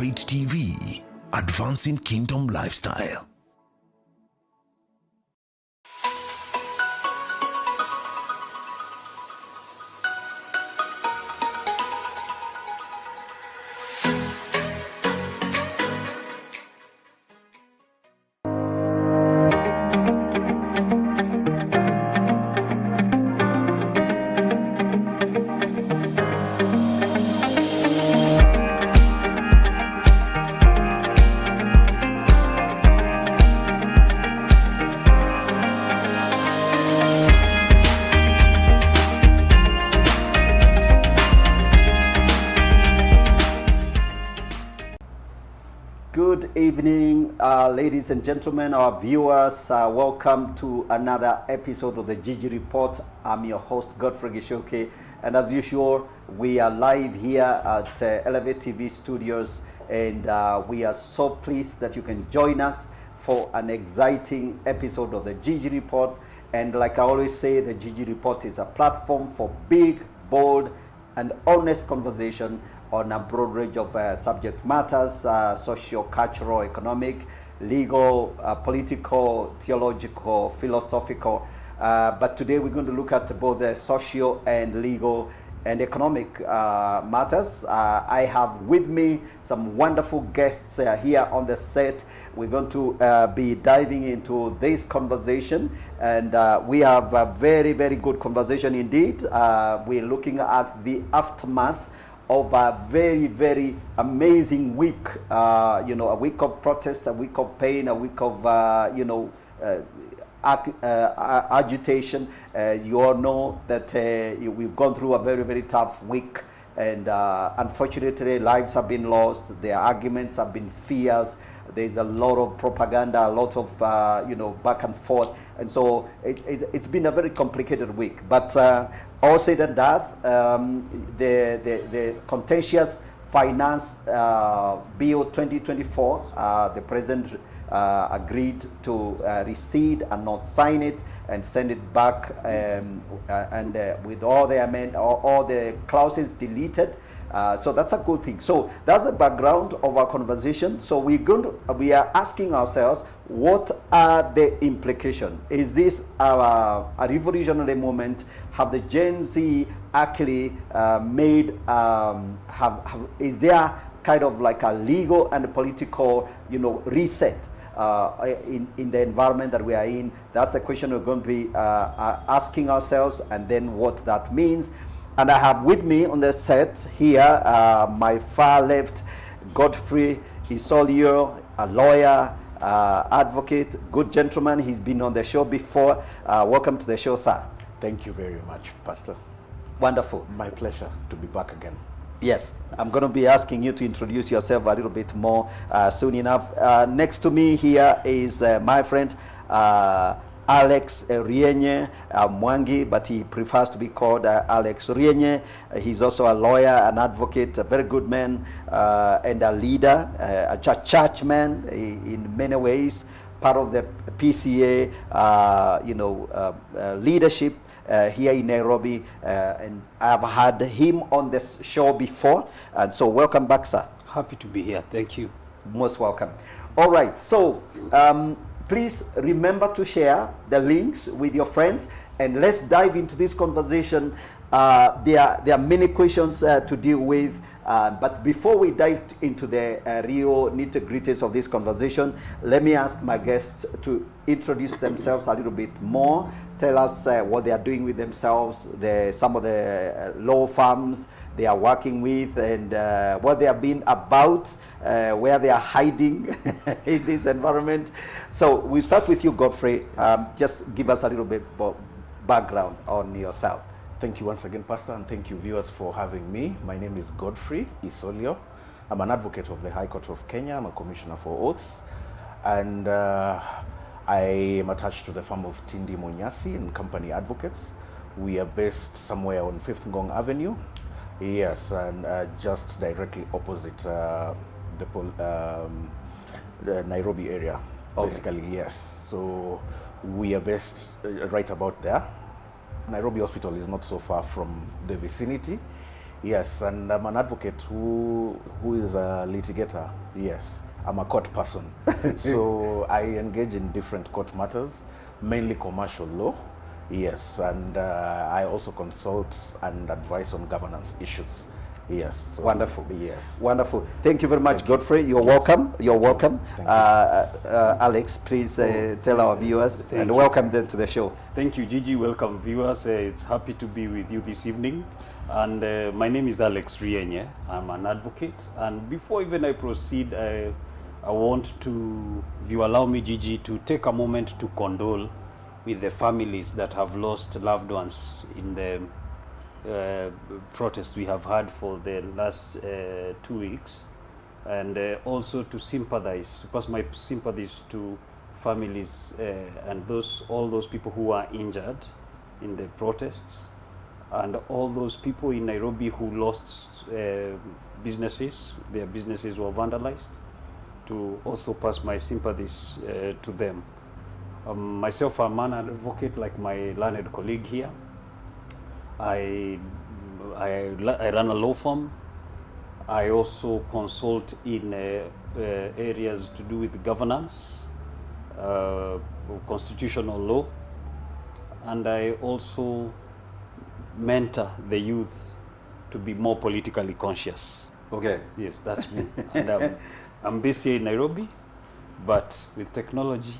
Great TV, advancing kingdom lifestyle. Good evening, ladies and gentlemen, our viewers. Welcome to another episode of the Gigi Report. I'm your host, Godfrey Gichuki, and as usual, we are live here at Elevate TV Studios, and we are so pleased that you can join us for an exciting episode of the Gigi Report. And like I always say, the Gigi Report is a platform for big, bold, and honest conversation on a broad range of subject matters, socio, cultural, economic, legal, political, theological, philosophical. But today we're going to look at both the socio and legal and economic matters. I have with me some wonderful guests here on the set. We're going to be diving into this conversation, and we have a very, very good conversation indeed. We're looking at the aftermath of a very, very amazing week, a week of protest, a week of pain, a week of, agitation. You all know that we've gone through a very, very tough week, and unfortunately lives have been lost, their arguments have been fierce, there's a lot of propaganda, a lot of, back and forth. And so it's been a very complicated week. But all said and done, the contentious finance bill 2024, the president agreed to rescind and not sign it and send it back, and with all the clauses deleted. So that's a good thing. So that's the background of our conversation. So we are asking ourselves, what are the implications? Is this a revolutionary moment? Have the Gen Z actually is there kind of like a legal and political, reset in the environment that we are in? That's the question we're going to be asking ourselves, and then what that means. And I have with me on the set here, my far left, Godfrey, Isolio, a lawyer, advocate, good gentleman. He's been on the show before. Welcome to the show, sir. Thank you very much, Pastor. Wonderful. My pleasure to be back again. Yes, I'm going to be asking you to introduce yourself a little bit more soon enough. Next to me here is my friend, Alex Rienye, Mwangi, but he prefers to be called Alex Rienye. He's also a lawyer, an advocate, a very good man, and a leader, a church man in many ways, part of the PCA, leadership here in Nairobi, and I've had him on this show before, and so welcome back, sir. Happy to be here. Thank you. Most welcome. All right, so please remember to share the links with your friends, and let's dive into this conversation. There are many questions to deal with, but before we dive into the real nitty-gritties of this conversation, let me ask my guests to introduce themselves a little bit more. Tell us what they are doing with themselves, some of the law firms they are working with, and what they have been about, where they are hiding in this environment. So we start with you, Godfrey. Just give us a little bit background on yourself. Thank you once again, Pastor, and thank you, viewers, for having me. My name is Godfrey Isolio. I'm an advocate of the High Court of Kenya. I'm a commissioner for oaths, and I am attached to the firm of Tindi Monyasi and Company Advocates. We are based somewhere on 5th Ngong Avenue. Yes, and just directly opposite the Nairobi area, okay. Basically, yes. So we are based right about there. Nairobi Hospital is not so far from the vicinity. Yes, and I'm an advocate who is a litigator. Yes, I'm a court person. So I engage in different court matters, mainly commercial law. Yes, and I also consult and advise on governance issues. Yes. So, Wonderful. Yes. Wonderful. Thank you very much, Godfrey. You're welcome. You're welcome. Thank you. Alex, please tell our viewers Thank and you. welcome them to the show. Thank you, Gigi. Welcome, viewers. It's happy to be with you this evening. And my name is Alex Rienye. I'm an advocate. And before even I proceed, I want to, if you allow me, Gigi, to take a moment to condole with the families that have lost loved ones in the protest we have had for the last 2 weeks, and also to sympathize, to pass my sympathies to families and all those people who are injured in the protests, and all those people in Nairobi who lost businesses. Their businesses were vandalized, to also pass my sympathies to them. Myself, I'm an advocate like my learned colleague here. I run a law firm. I also consult in areas to do with governance, constitutional law, and I also mentor the youth to be more politically conscious. Okay. Yes, that's me. And I'm based here in Nairobi, but with technology,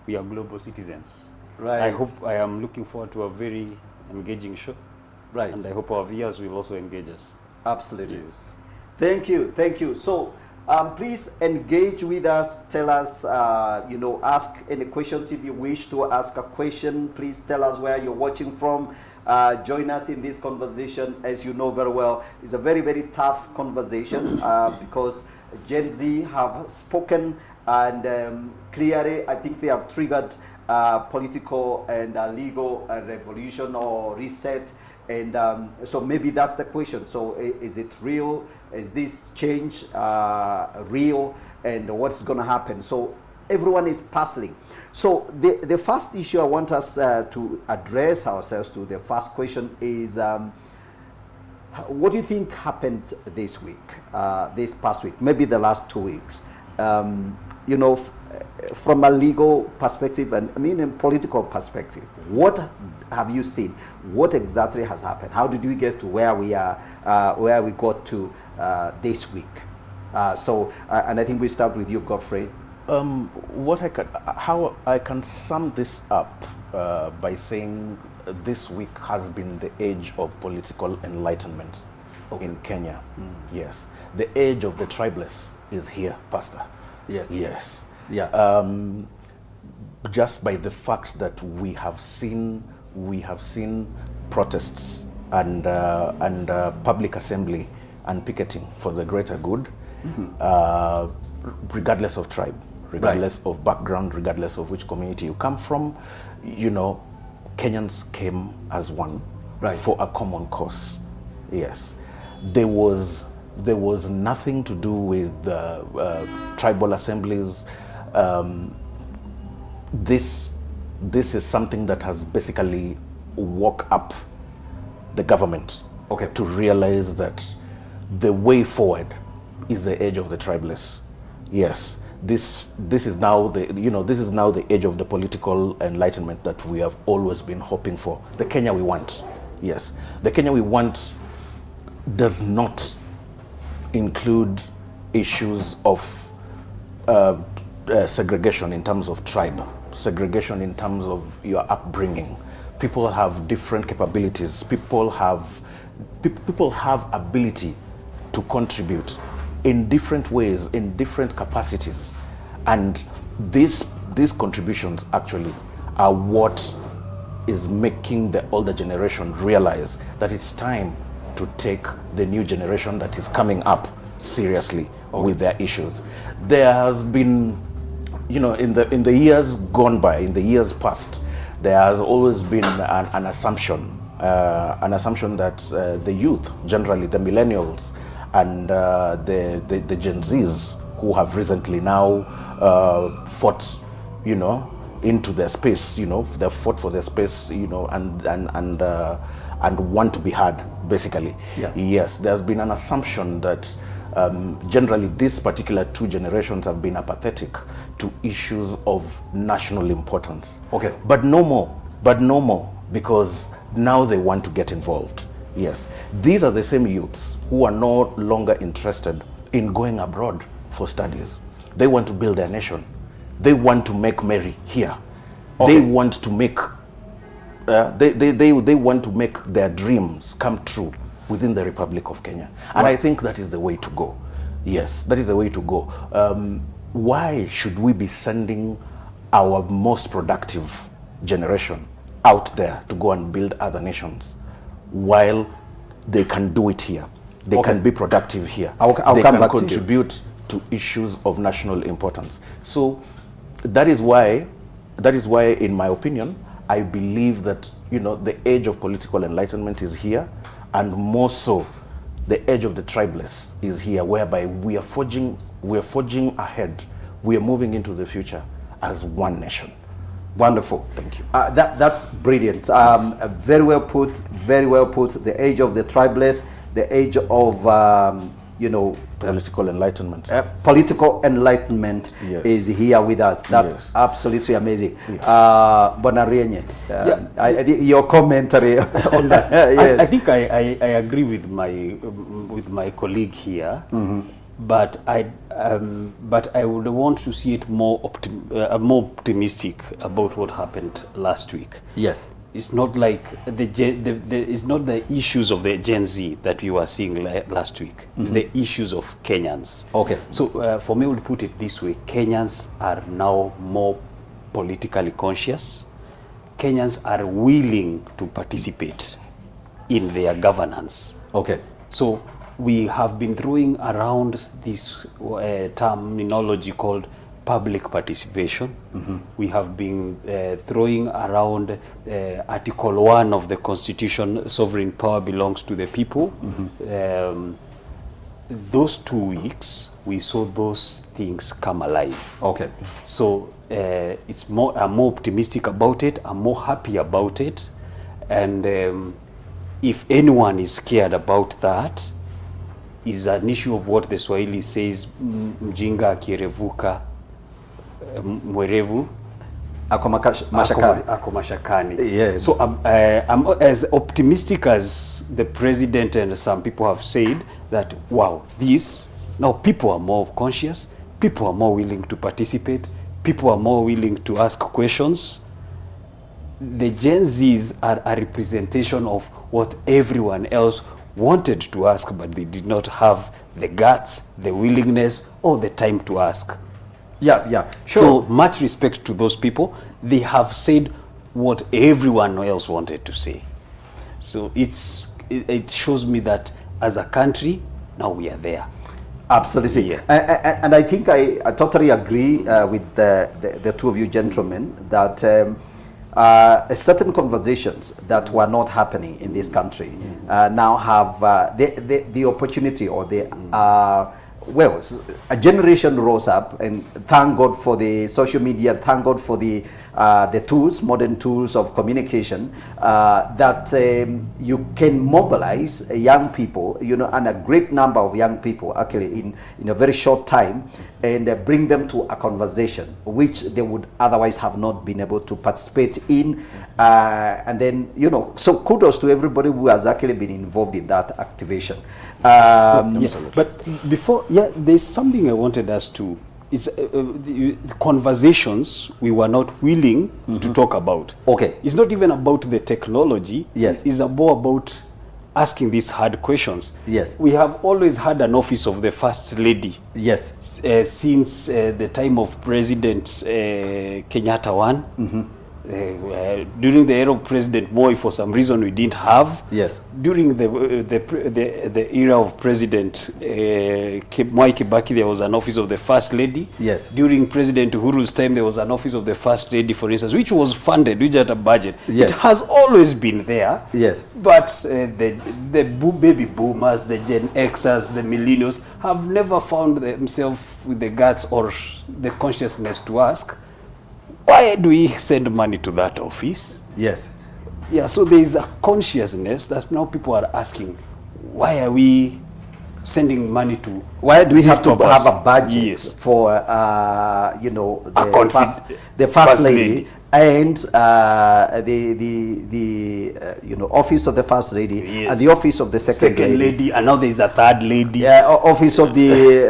we are global citizens. Right. I am looking forward to a very engaging show. Right. And I hope our viewers will also engage us. Absolutely. Yes. Thank you. Thank you. So please engage with us. Tell us, ask any questions if you wish to ask a question. Please tell us where you're watching from. Join us in this conversation. As you know very well, it's a very, very tough conversation because Gen Z have spoken, and clearly I think they have triggered political and legal revolution or reset. And so maybe that's the question. So is it real? Is this change real? And what's going to happen? So everyone is puzzling. So the first issue I want us to address ourselves to, the first question is, what do you think happened this week, this past week, maybe the last 2 weeks? From a legal perspective and a political perspective, what have you seen? What exactly has happened? How did we get to where we are, where we got to this week? And I think we start with you, Godfrey. How I can sum this up by saying this week has been the age of political enlightenment in Kenya. Yes, the age of the tribeless is here, Pastor. Yes. Yeah. Just by the fact that we have seen protests and public assembly and picketing for the greater good, regardless of tribe, regardless of background, regardless of which community you come from, Kenyans came as one for a common cause. Yes, there was nothing to do with tribal assemblies. This is something that has basically woke up the government to realize that the way forward is the age of the tribeless. Yes, this is now the age of the political enlightenment that we have always been hoping for. The Kenya we want. Yes, the Kenya we want does not include issues of segregation in terms of tribe, segregation in terms of your upbringing. People have different capabilities. People have ability to contribute in different ways, in different capacities, and these contributions actually are what is making the older generation realize that it's time to take the new generation that is coming up seriously with their issues. There has been, in the years gone by, in the years past, there has always been an assumption that the youth, generally the millennials and the Gen Zs who have recently now fought, into their space, they've fought for their space, and and want to be heard, basically. Yeah. Yes, there's been an assumption that generally these particular two generations have been apathetic to issues of national importance. Okay. But no more, because now they want to get involved. Yes, these are the same youths who are no longer interested in going abroad for studies. They want to build their nation. They want to make merry here. Okay. They want to make they want to make their dreams come true within the Republic of Kenya. And I think that is the way to go. Yes, that is the way to go. Why should we be sending our most productive generation out there to go and build other nations while they can do it here? They can be productive here. I'll they come can back contribute to issues of national importance. So that is why in my opinion, I believe that, you know, the age of political enlightenment is here, and more so the age of the tribeless is here, whereby we are forging ahead. We are moving into the future as one nation. Wonderful. Thank you. That's brilliant. Very well put. Very well put. The age of the tribeless, the age of Political enlightenment. Political enlightenment Yes. is here with us. That's Yes. absolutely amazing. Yes. Bona Rienye, your commentary on that. Yes. I think I agree with my colleague here, but I would want to see it more optimistic about what happened last week. Yes. It's not like it's not the issues of the Gen Z that we were seeing last week. It's the issues of Kenyans. Okay. So for me, I would put it this way: Kenyans are now more politically conscious. Kenyans are willing to participate in their governance. Okay. So we have been throwing around this terminology called public participation. We have been throwing around Article 1 of the Constitution, sovereign power belongs to the people. Those 2 weeks, we saw those things come alive. Okay. So I'm more optimistic about it. I'm more happy about it. And if anyone is scared about that, is an issue of what the Swahili says, mjinga akirevuka mwerevu Ako mashakani. ako mashakani. Yes. So I'm as optimistic as the president and some people have said that, wow, now people are more conscious, people are more willing to participate, people are more willing to ask questions. The Gen Zs are a representation of what everyone else wanted to ask, but they did not have the guts, the willingness, or the time to ask. Yeah, sure. So much respect to those people. They have said what everyone else wanted to say. So it shows me that as a country, now we are there. Absolutely. Yeah. And I think I totally agree with the two of you gentlemen that certain conversations that were not happening in this country now have the opportunity, or well, a generation rose up, and thank God for the social media, thank God for the tools, modern tools of communication, that you can mobilize young people, and a great number of young people actually in a very short time, and bring them to a conversation which they would otherwise have not been able to participate in. And then, so kudos to everybody who has actually been involved in that activation. But before, there's something I wanted us to, it's the conversations we were not willing to talk about. Okay. It's not even about the technology. Yes. It's more about asking these hard questions. Yes. We have always had an office of the First Lady. Yes. Since the time of President Kenyatta 1. During the era of President Moi, for some reason we didn't have. Yes. During the era of President Mwai Kibaki, there was an office of the First Lady. Yes. During President Uhuru's time, there was an office of the First Lady, for instance, which was funded, which had a budget. Yes. It has always been there. Yes. But the baby boomers, the Gen Xers, the millennials have never found themselves with the guts or the consciousness to ask, why do we send money to that office? Yes. Yeah, so there is a consciousness that now people are asking, why are we sending money to? Why do we have to purpose? have a budget Yes. for you know, the first First lady, lady. and the you know, office of the first lady, Yes. and the office of the second lady, and now there is a third lady. Yeah, office of the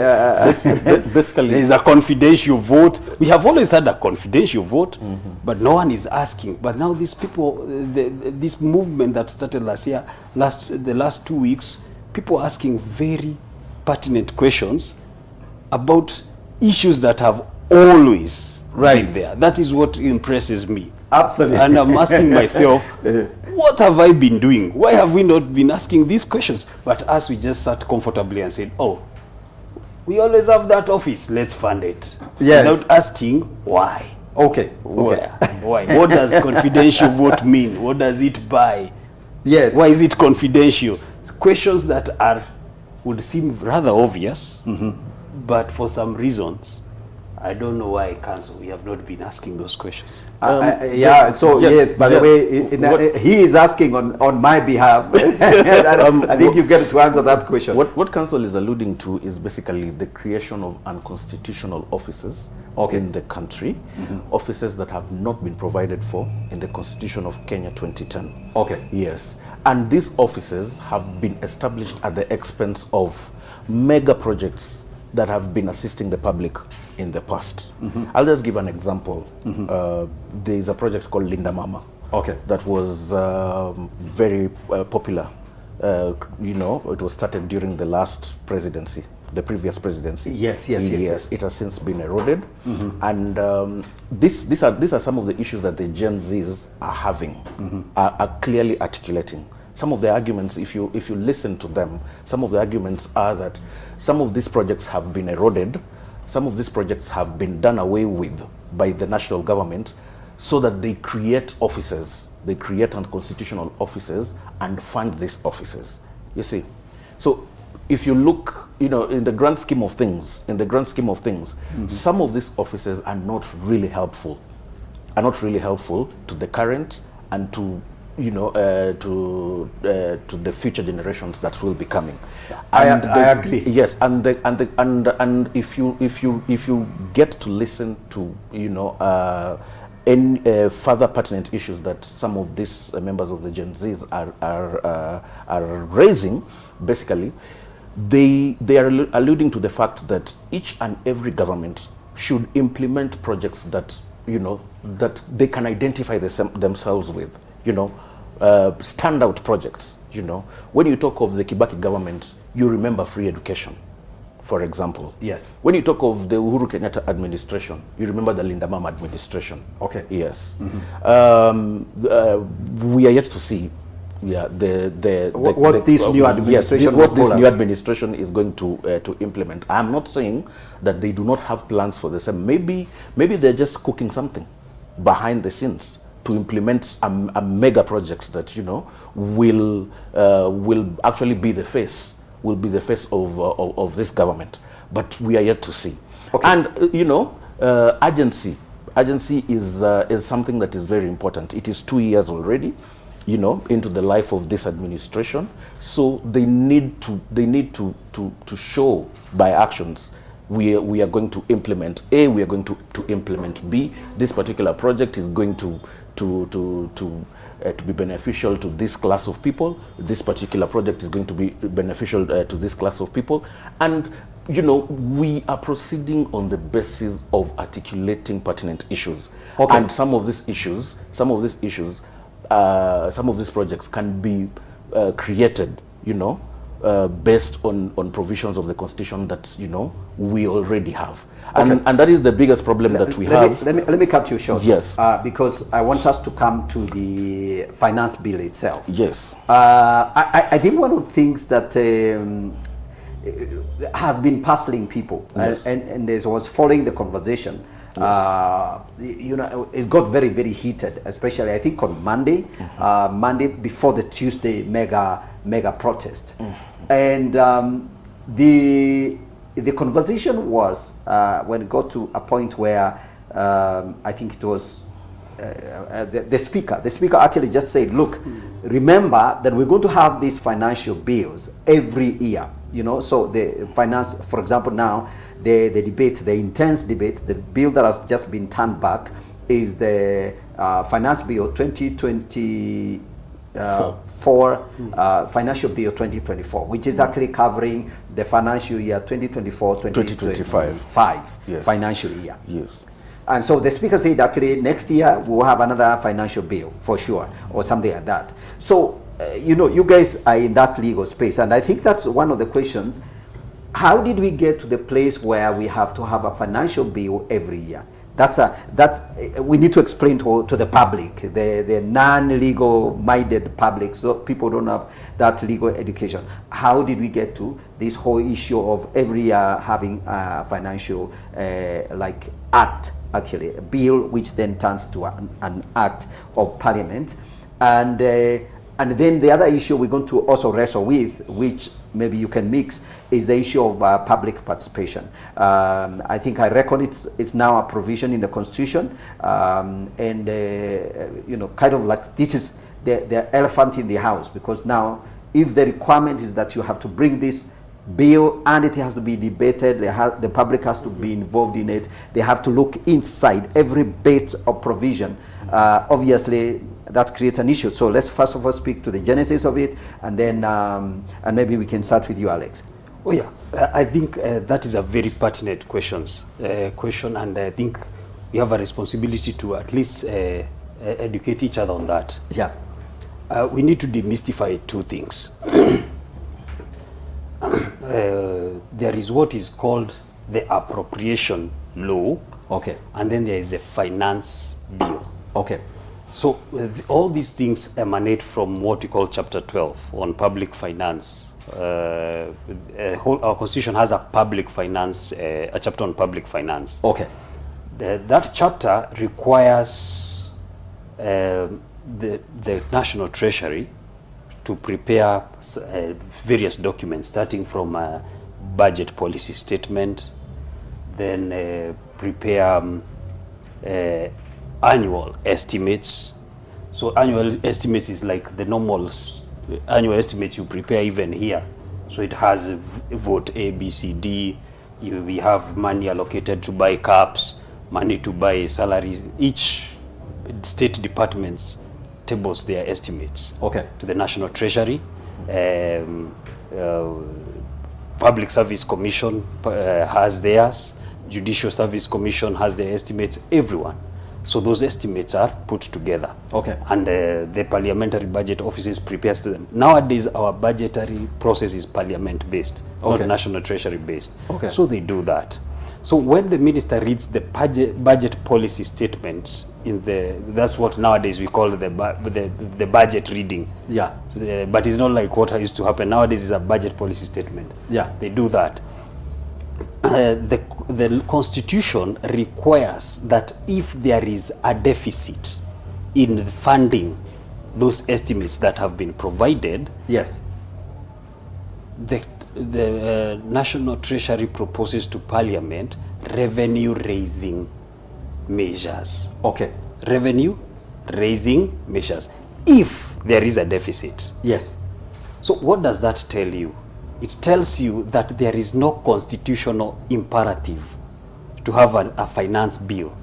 Basically, There is a confidential vote. We have always had a confidential vote, but no one is asking. But now these people, this movement that started last year, the last 2 weeks, people asking very pertinent questions about issues that have always been there. That is what impresses me. Absolutely. And I'm asking myself, what have I been doing? Why have we not been asking these questions? But us, we just sat comfortably and said, oh, we always have that office, let's fund it. Yes. Without asking why. Okay. Where? Why? What does confidential vote mean? What does it buy? Yes. Why is it confidential? Questions that would seem rather obvious, but for some reasons, I don't know why council, we have not been asking those questions. Yeah, so yes, by the way, he is asking on my behalf. I think you get to answer that question. what council is alluding to is basically the creation of unconstitutional offices in the country, offices that have not been provided for in the Constitution of Kenya 2010. Okay. Yes. And these offices have been established at the expense of mega projects that have been assisting the public in the past. I'll just give an example. There is a project called Linda Mama. Okay. That was very popular. You know, it was started during the last presidency, the previous presidency. Yes. It has since been eroded, and these are some of the issues that the Gen Zs are having, are clearly articulating. Some of the arguments, if you listen to them, some of the arguments are that some of these projects have been eroded, some of these projects have been done away with by the national government, so that they create offices, they create unconstitutional offices and fund these offices. You see, so if you look, you know, in the grand scheme of things, some of these offices are not really helpful, to the current and to, you know, to the future generations that will be coming. I agree. Yes, and if you get to listen to, you know, any further pertinent issues that some of these members of the Gen Zs are raising, basically, they are alluding to the fact that each and every government should implement projects that, you know, that they can identify themselves with, you know, standout projects. You know, when you talk of the Kibaki government, you remember free education, for example. Yes. When you talk of the Uhuru Kenyatta administration, you remember the Linda Mama administration. Okay. Yes. We are yet to see, yeah, what this new administration what this new administration is going to implement. I'm not saying that they do not have plans for the same. Maybe they're just cooking something behind the scenes to implement a mega project that, you know, will actually be the face of this government. But we are yet to see. Okay. And you know, urgency is something that is very important. It is 2 years already, you know, into the life of this administration. So they need to show by actions. We are going to implement A, we are going to implement B. This particular project is going to be beneficial to this class of people. This particular project is going to be beneficial to this class of people. And, you know, we are proceeding on the basis of articulating pertinent issues. Okay. And some of these projects can be created, you know, based on provisions of the Constitution that, you know, we already have. Okay. And that is the biggest problem that we have. Let me cut you short. Yes. Because I want us to come to the finance bill itself. Yes. I think one of the things that has been puzzling people, yes, and as I was following the conversation, yes, you know, it got very, very heated, especially I think on Monday, Monday before the Tuesday mega protest. And the conversation was when it got to a point where I think it was the speaker actually just said, look, remember that we're going to have these financial bills every year, you know. So the finance, for example, now the debate, the intense debate, the bill that has just been turned back is the finance bill 2020 financial bill 2024, which is actually covering the financial year 2024-2025 Yes. financial year. Yes. And so the speaker said actually next year we'll have another financial bill for sure, or something like that. So you know, you guys are in that legal space, and I think that's one of the questions. How did we get to the place where we have to have a financial bill every year? That's we need to explain to the public, the non-legal minded public, so people don't have that legal education. How did we get to this whole issue of every year having a financial like act, actually a bill, which then turns to an act of parliament, and then the other issue we're going to also wrestle with, which maybe you can mix, is the issue of public participation. I think I reckon it's now a provision in the Constitution, and you know, kind of like this is the elephant in the house, because now if the requirement is that you have to bring this bill and it has to be debated, the public has to be involved in it, they have to look inside every bit of provision, obviously that creates an issue. So let's first of all speak to the genesis of it, and then and maybe we can start with you, Alex. Oh yeah, I think that is a very pertinent question, and I think we have a responsibility to at least educate each other on that. Yeah. We need to demystify two things. There is what is called the appropriation law, Okay. and then there is a finance bill. Okay. So all these things emanate from what we call Chapter 12 on public finance. Our Constitution has a public finance, a chapter on public finance. Okay. That chapter requires the National Treasury to prepare various documents, starting from a budget policy statement, then prepare annual estimates. So annual estimates is like the normal annual estimates you prepare even here. So it has vote A, B, C, D. We have money allocated to buy caps, money to buy salaries. Each state departments tables their estimates Okay. to the National Treasury. Public Service Commission has theirs. Judicial Service Commission has their estimates. Everyone. So those estimates are put together. Okay. And the parliamentary budget offices prepares them. Nowadays, our budgetary process is parliament based, Okay. not National Treasury based. Okay. So they do that. So when the minister reads the budget policy statement that's what nowadays we call the budget reading. Yeah. So, but it's not like what used to happen. Nowadays is a budget policy statement. Yeah. They do that. The Constitution requires that if there is a deficit in funding those estimates that have been provided, Yes. the National Treasury proposes to Parliament revenue raising measures. Okay. Revenue raising measures if there is a deficit. Yes. So what does that tell you? It tells you that there is no constitutional imperative to have a finance bill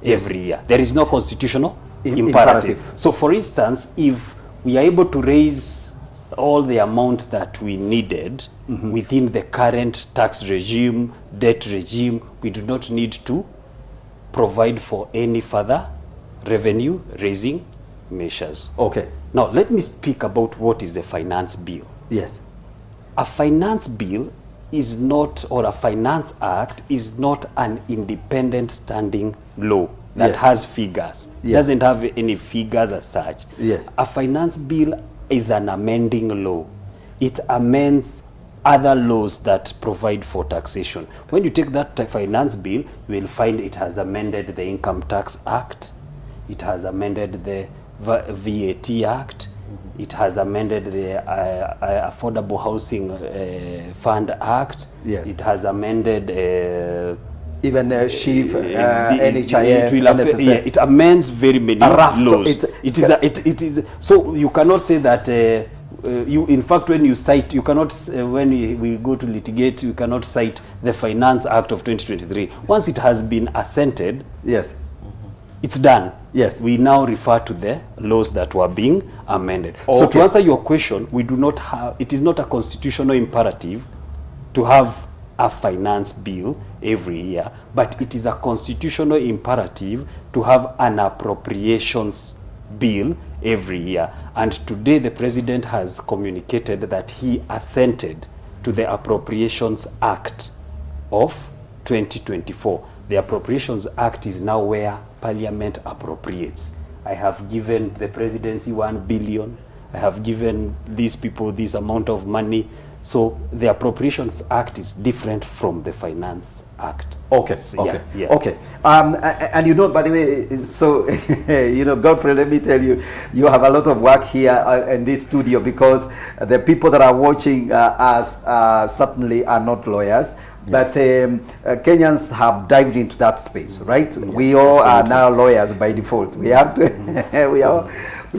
every year. There is no constitutional imperative. So for instance, if we are able to raise all the amount that we needed within the current tax regime, debt regime, we do not need to provide for any further revenue raising measures. Okay. Now let me speak about what is the finance bill. Yes. A finance bill is not, or a finance act is not an independent standing law that Yes. has figures. Yes. Doesn't have any figures as such. Yes. A finance bill is an amending law. It amends other laws that provide for taxation. When you take that finance bill, you will find it has amended the Income Tax Act, it has amended the VAT Act, it has amended the Affordable Housing Fund Act, Yes. it has amended even SHIF, it NHIF, will NSSF. it amends very many laws. It is so you cannot say that you, in fact, when you cite, you cannot when we go to litigate, you cannot cite the Finance Act of 2023. Once it has been assented, yes, it's done. Yes, we now refer to the laws that were being amended. Okay. So to answer your question, we do not have, it is not a constitutional imperative to have a finance bill every year, but it is a constitutional imperative to have an appropriations bill every year. And today the president has communicated that he assented to the Appropriations Act of 2024. The Appropriations Act is now where Parliament appropriates. I have given the presidency 1 billion. I have given these people this amount of money. So the Appropriations Act is different from the Finance Act. Okay, So, okay, yeah. okay. And you know, by the way, so, you know, Godfrey, let me tell you, you have a lot of work here in this studio, because the people that are watching us certainly are not lawyers. But Kenyans have dived into that space, right? Yes, we all are now lawyers by default. We have to, we are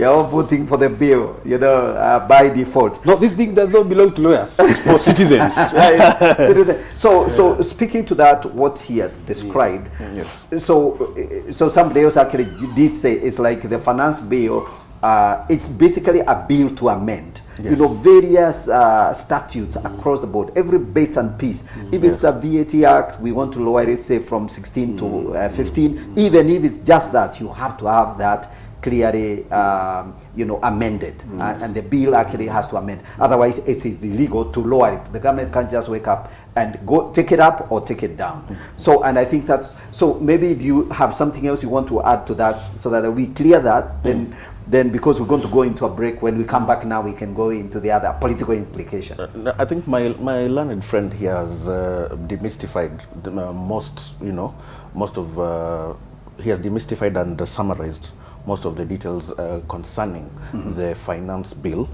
all voting for the bill, you know, by default. No, this thing does not belong to lawyers. It's for citizens. So speaking to that, what he has described, Yes. so somebody else actually did say it's like the finance bill. It's basically a bill to amend, yes, you know, various statutes across the board, every bit and piece. If it's a VAT Act, we want to lower it, say, from 16 to 15. Even if it's just that, you have to have that clearly, you know, amended. And the bill actually has to amend. Otherwise, it is illegal to lower it. The government can't just wake up and go take it up or take it down. So, and I think that's, so maybe if you have something else you want to add to that, so that we clear that, then because we're going to go into a break, when we come back now, we can go into the other political implication. I think my learned friend here has demystified he has demystified and summarized most of the details concerning the finance bill.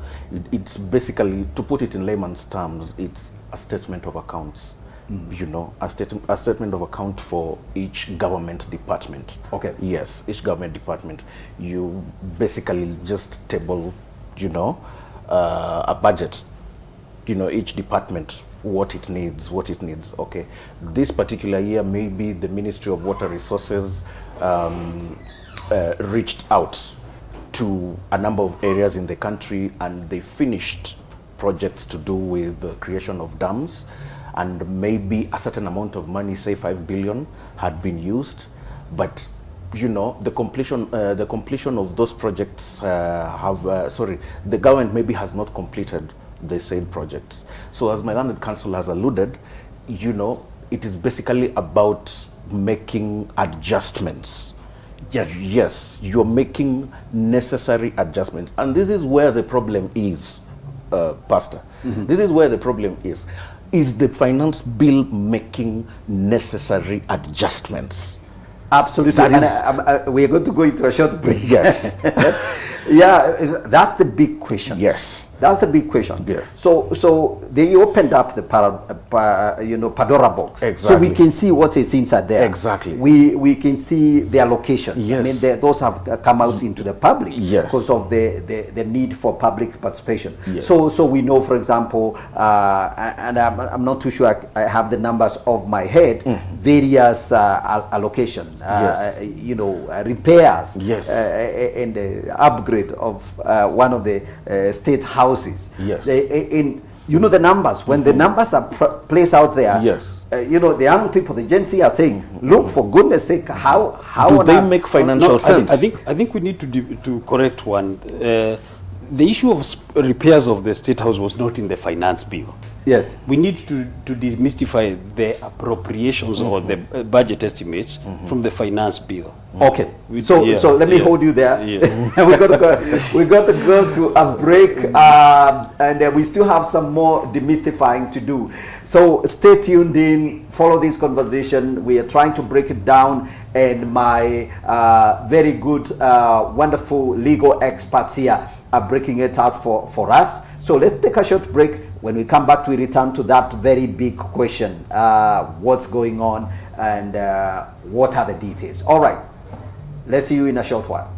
It's basically, to put it in layman's terms, it's a statement of accounts. You know, a statement of account for each government department. Okay. Yes, each government department. You basically just table, you know, a budget. You know, each department, what it needs. Okay. This particular year, maybe the Ministry of Water Resources reached out to a number of areas in the country, and they finished projects to do with the creation of dams. And maybe a certain amount of money, say 5 billion, had been used, but you know, the completion of those projects the government maybe has not completed the said projects. So, as my learned counsel has alluded, you know, it is basically about making adjustments. Yes, you're making necessary adjustments, and this is where the problem is, Pastor. This is where the problem is. Is the finance bill making necessary adjustments? Absolutely. And we're going to go into a short break. Yes. Yeah, that's the big question. Yes. That's the big question. Yes. So they opened up the Pandora box. Exactly. So we can see what is inside there. Exactly. We can see their locations. Yes. I mean, those have come out into the public. Yes. Because of the need for public participation. Yes. So we know, for example, and I'm not too sure I have the numbers of my head, various allocation, yes. You know, repairs, yes. And the upgrade of one of the state houses. Yes. You know the numbers. When the numbers are placed out there, yes. You know, the young people, the Gen Z are saying, look, for goodness sake, how do they make financial sense? I think we need to correct one. The issue of repairs of the State House was not in the finance bill. Yes. We need to demystify the appropriations or the budget estimates from the finance bill. Okay. So let me hold you there. Yeah. we got to go to a break, and we still have some more demystifying to do. So stay tuned in, follow this conversation. We are trying to break it down, and my very good, wonderful legal experts here are breaking it out for us. So let's take a short break. When we come back, we return to that very big question, what's going on and what are the details. All right, let's see you in a short while.